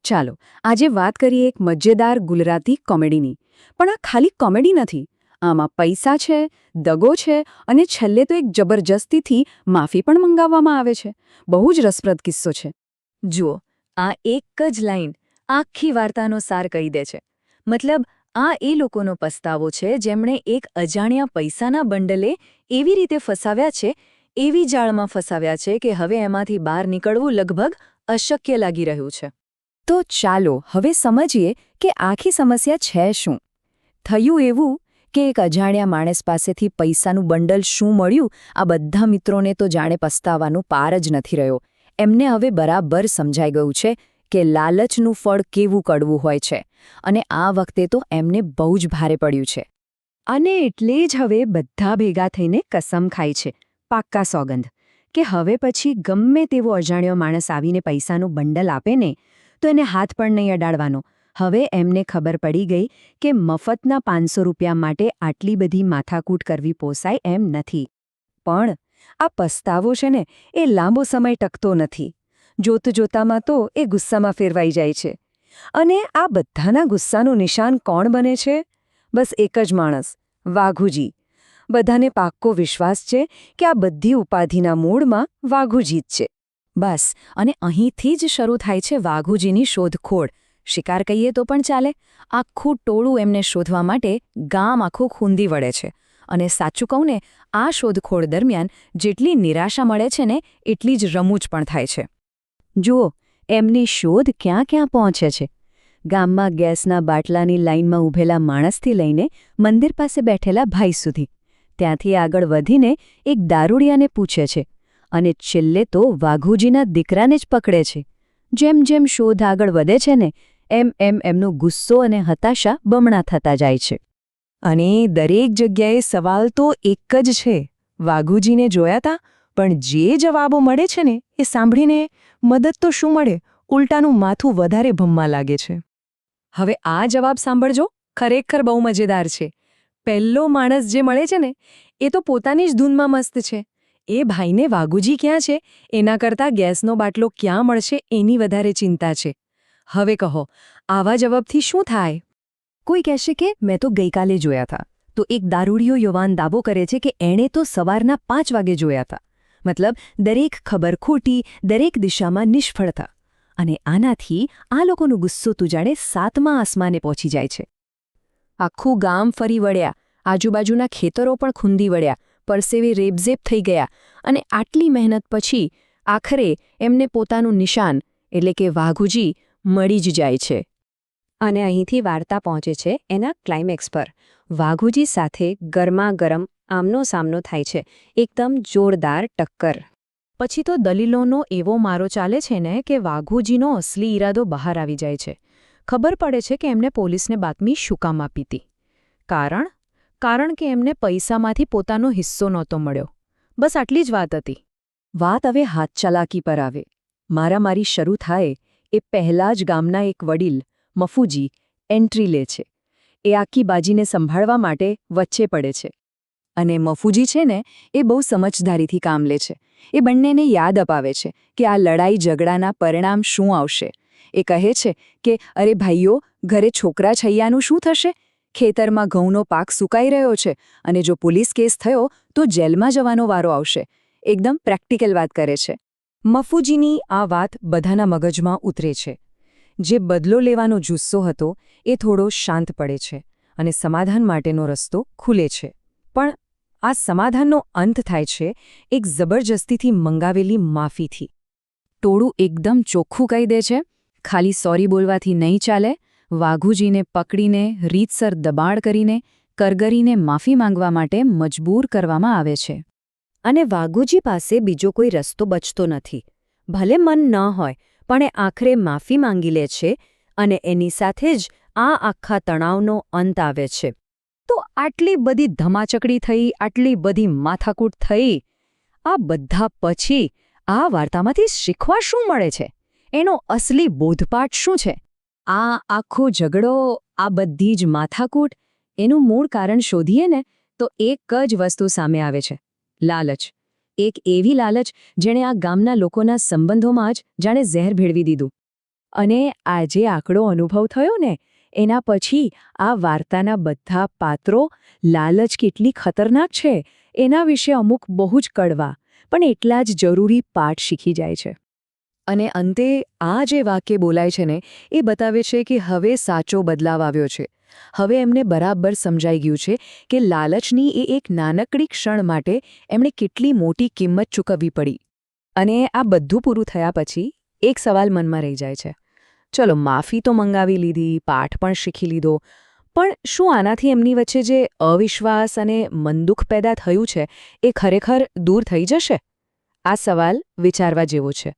ચાલો આજે વાત કરીએ એક મજેદાર ગુજરાતી કોમેડીની. પણ આ ખાલી કોમેડી નથી. આમાં પૈસા છે, દગો છે અને છેલ્લે તો એક જબરજસ્તીથી માફી પણ મંગાવવામાં આવે છે. બહુ જ રસપ્રદ કિસ્સો છે. જુઓ, આ એક જ લાઈન આખી વાર્તાનો સાર કહી દે છે. મતલબ, આ એ લોકોનો પસ્તાવો છે જેમણે એક અજાણ્યા પૈસાના બંડલે એવી રીતે ફસાવ્યા છે, એવી જાળમાં ફસાવ્યા છે કે હવે એમાંથી બહાર નીકળવું લગભગ અશક્ય લાગી રહ્યું છે. તો ચાલો હવે સમજીએ કે આખી સમસ્યા છે શું. થયું એવું કે એક અજાણ્યા માણસ પાસેથી પૈસાનું બંડલ શું મળ્યું, આ બધા મિત્રોને તો જાણે પસ્તાવાનો પાર જ નથી રહ્યો. એમને હવે બરાબર સમજાઈ ગયું છે કે લાલચનું ફળ કેવું કડવું હોય છે, અને આ વખતે તો એમને બહુ જ ભારે પડ્યું છે. અને એટલે જ હવે બધા ભેગા થઈને કસમ ખાય છે, પાક્કા સોગંદ, કે હવે પછી ગમે તેવો અજાણ્યો માણસ આવીને પૈસાનું બંડલ આપે ને તો એને હાથ પણ નહીં અડાડવાનો. હવે એમને ખબર પડી ગઈ કે મફતના 500 રૂપિયા માટે આટલી બધી માથાકૂટ કરવી પોસાય એમ નથી. પણ આ પસ્તાવો છે ને એ લાંબો સમય ટકતો નથી. જોતજોતામાં તો એ ગુસ્સામાં ફેરવાઈ જાય છે. અને આ બધાના ગુસ્સાનું નિશાન કોણ બને છે? બસ એક જ માણસ, વાઘુજી. બધાને પાક્કો વિશ્વાસ છે કે આ બધી ઉપાધિના મૂળમાં વાઘુજી જ છે. બસ, અને અહીંથી જ શરૂ થાય છે વાઘુજીની શોધખોળ. શિકાર કહીએ તો પણ ચાલે. આખું ટોળું એમને શોધવા માટે ગામ આખું ખૂંદી વળે છે. અને સાચું કહું ને, આ શોધખોળ દરમિયાન જેટલી નિરાશા મળે છે ને એટલી જ રમૂજ પણ થાય છે. જુઓ, એમની શોધ ક્યાં ક્યાં પહોંચે છે. ગામમાં ગેસના બાટલાની લાઇનમાં ઊભેલા માણસથી લઈને મંદિર પાસે બેઠેલા ભાઈ સુધી. ત્યાંથી આગળ વધીને એક દારૂડિયાને પૂછે છે. અને છેલ્લે તો વાઘુજીના દીકરાને જ પકડે છે. જેમ જેમ શોધ આગળ વધે છે ને એમ એમનો ગુસ્સો અને હતાશા બમણા થતા જાય છે. અને દરેક જગ્યાએ સવાલ તો એક જ છે. વાઘુજીને જોયા હતા, પણ જે જવાબો મળે છે ને એ સાંભળીને મદદ તો શું મળે, ઉલટાનું માથું વધારે ભમવા લાગે છે. હવે આ જવાબ સાંભળજો, ખરેખર બહુ મજેદાર છે. પહેલો માણસ જે મળે છે ને એ તો પોતાની જ ધૂનમાં મસ્ત છે. એ ભાઈને વાઘુજી ક્યાં છે એના કરતાં ગેસનો બાટલો ક્યાં મળશે એની વધારે ચિંતા છે. હવે કહો, આવા જવાબથી શું થાય? કોઈ કહેશે કે મેં તો ગઈકાલે જોયા હતા. તો એક દારૂડિયો યુવાન દાવો કરે છે કે એણે તો સવારના 5 વાગે જોયા હતા. મતલબ દરેક ખબર ખોટી, દરેક દિશામાં નિષ્ફળતા. અને આનાથી આ લોકોનો ગુસ્સો તું જાણે 7મા આસમાને પહોંચી જાય છે. આખું ગામ ફરી વળ્યા, આજુબાજુના ખેતરો પણ ખૂંદી વળ્યા, પરસેવે રેબઝેબ થઈ ગયા. અને આટલી મહેનત પછી આખરે એમને પોતાનું નિશાન એટલે કે વાઘુજી મળી જ જાય છે. અને અહીંથી વાર્તા પહોંચે છે એના ક્લાઇમેક્સ પર. વાઘુજી સાથે ગરમાગરમ આમનો સામનો થાય છે, એકદમ જોરદાર ટક્કર. પછી તો દલીલોનો એવો મારો ચાલે છે ને કે વાઘુજીનો અસલી ઈરાદો બહાર આવી જાય છે. ખબર પડે છે કે એમને પોલીસને બાતમી શું કામ આપી હતી. કારણ કે એમને પૈસામાંથી પોતાનો હિસ્સો નહોતો મળ્યો. બસ આટલી જ વાત હતી. વાત હવે હાથચાલાકી પર આવે. મારામારી શરૂ થાય એ પહેલાં જ ગામના એક વડીલ, મફુજી, એન્ટ્રી લે છે. એ આખી બાજીને સંભાળવા માટે વચ્ચે પડે છે. અને મફુજી છે ને એ બહુ સમજદારીથી કામ લે છે. એ બંનેને યાદ અપાવે છે કે આ લડાઈ ઝઘડાના પરિણામ શું આવશે. એ કહે છે કે અરે ભાઈઓ, ઘરે છોકરા છૈયાનું શું થશે? ખેતરમાં ઘઉંનો પાક સુકાઈ રહ્યો છે અને જો પોલીસ કેસ થયો તો જેલમાં જવાનો વારો આવશે. એકદમ પ્રેક્ટિકલ વાત કરે છે. મફુજીની આ વાત બધાના મગજમાં ઉતરે છે. જે બદલો લેવાનો જુસ્સો હતો એ થોડો શાંત પડે છે અને સમાધાન માટેનો રસ્તો ખુલે છે. પણ આ સમાધાનનો અંત થાય છે એક જબરજસ્તીથી મંગાવેલી માફીથી. ટોળું એકદમ ચોખ્ખું કહી દે છે, ખાલી સોરી બોલવાથી નહીં ચાલે. વાઘુજીને પકડીને રીતસર દબાણ કરીને કરગરીને માફી માંગવા માટે મજબૂર કરવામાં આવે છે. અને વાઘુજી પાસે બીજો કોઈ રસ્તો બચતો નથી. ભલે મન ન હોય, પણ એ આખરે માફી માંગી લે છે અને એની સાથે જ આ આખા તણાવનો અંત આવે છે. તો આટલી બધી ધમાચકડી થઈ, આટલી બધી માથાકૂટ થઈ, આ બધા પછી આ વાર્તામાંથી શીખવા શું મળે છે? એનો અસલી બોધપાઠ શું છે? આ આખો ઝઘડો, આ બધી જ માથાકૂટ, એનું મૂળ કારણ શોધીએ ને તો એક જ વસ્તુ સામે આવે છે: લાલચ. એક એવી લાલચ જેણે આ ગામના લોકોના સંબંધોમાં જ જાણે ઝેર ભેળવી દીધું. અને આ જે આંકડો અનુભવ થયો ને એના પછી આ વાર્તાના બધા પાત્રો લાલચ કેટલી ખતરનાક છે એના વિશે અમુક બહુ જ કડવા પણ એટલા જ જરૂરી પાઠ શીખી જાય છે. અને અંતે આ જે વાક્ય બોલાય છે ને એ બતાવે છે કે હવે સાચો બદલાવ આવ્યો છે. હવે એમને બરાબર સમજાઈ ગયું છે કે લાલચની એ એક નાનકડી ક્ષણ માટે એમણે કેટલી મોટી કિંમત ચૂકવવી પડી. અને આ બધું પૂરું થયા પછી એક સવાલ મનમાં રહી જાય છે. ચલો માફી તો મંગાવી લીધી, પાઠ પણ શીખી લીધો, પણ શું આનાથી એમની વચ્ચે જે અવિશ્વાસ અને મનદુખ પેદા થયું છે એ ખરેખર દૂર થઈ જશે? આ સવાલ વિચારવા જેવો છે.